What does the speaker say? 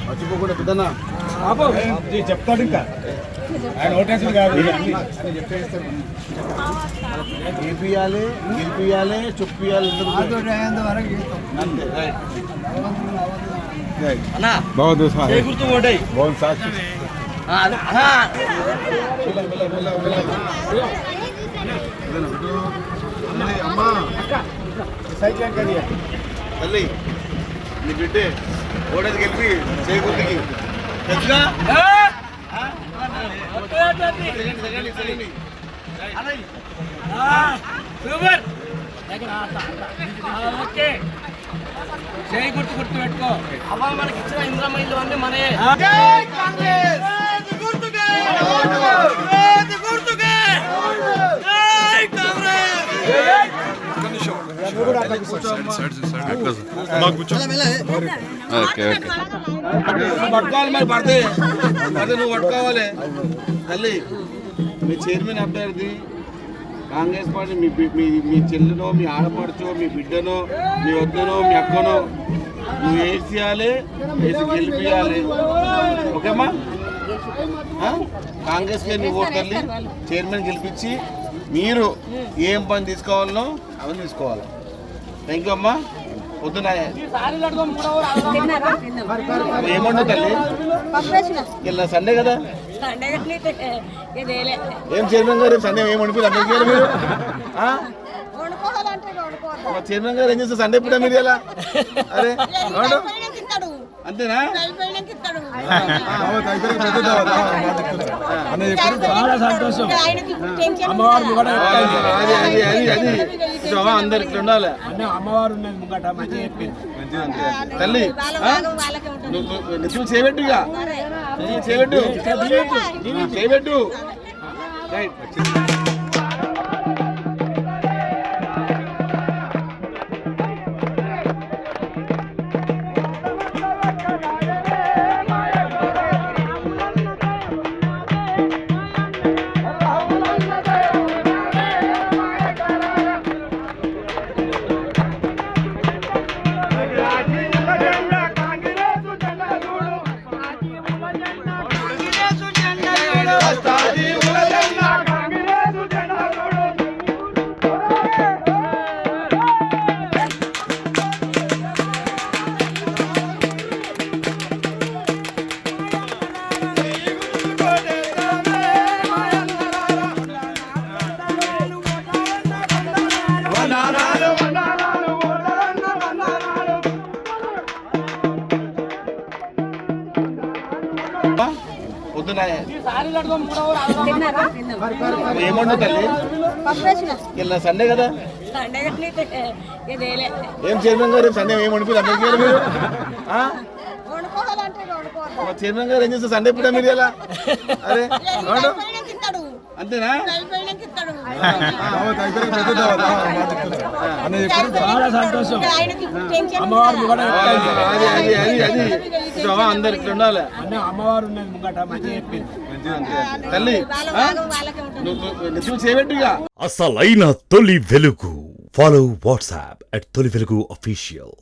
మర్చిపోకుండా పెద్దనా చెప్తాడు ఇంకా ఆయన ఓటేసులు కాదు గెలిపియాలి గెలిపియాలి చొప్పియాలి బాగుంది బాగుంది సాక్షి అమ్మా తల్లి నీ బిడ్డే ఓడేది గెలిపి చేయకూడదుకి తెలుసుగా సూపర్ ఓకే జై గుర్తు గుర్తు పెట్టుకో అవ్వ మనకి ఇచ్చిన ఇంద్రమైలు అన్నీ మనే జై కాంగ్రెస్ గుర్తుకే గుర్తుకే జై పట్టుకోవాలి మరి పడితే నువ్వు పట్టుకోవాలి తల్లి మీ చైర్మన్ అభ్యర్థి కాంగ్రెస్ పార్టీ మీ చెల్లినో మీ ఆడపడుచో మీ బిడ్డనో మీ వద్దనో మీ అక్కనో నువ్వు వేసేయాలి వేసి గెలిపియాలి ఓకేమ్మా కాంగ్రెస్కే నువ్వు తల్లి చైర్మన్ గెలిపించి మీరు ఏం పని తీసుకోవాలనో అవన్నీ తీసుకోవాలి థ్యాంక్ యూ అమ్మా పొద్దున ఏమంటావు తల్లి ఇలా సండే కదా ఏం చైర్మన్ గారు సండే ఏం వండిపోయింది అందరికీ మీరు చైర్మన్ గారు ఏం చేస్తారు సండే పూట మీరు ఎలా అరే అంతేనా చాలా సంతోషం అందరు ఇట్లా ఉండాలి అమ్మవారు ఉన్నది ముంగట మంచిగా చెప్పింది తల్లి నిధులు చేయబెట్టు ఇక చేయబెట్టు చేయబెట్టు రైట్ పొద్దున ఏమంటావు తల్లి ఇలా సండే కదా ఏం చైర్మన్ గారు సండే ఏం వండిపోయింది అందరికీ మీరు చైర్మన్ గారు ఏం చేస్తారు సండే పూట మీరు ఎలా అరే అంతేనా చాలా సంతోషం అందరు ఇట్లా ఉండాలి అమ్మవారు ఉన్నది ముంగట మంచిగా చెప్పింది తల్లి నిధులు చేయబెట్టు ఇక అసలైన తొలి వెలుగు. ఫాలో వాట్సాప్ @తొలి వెలుగు official.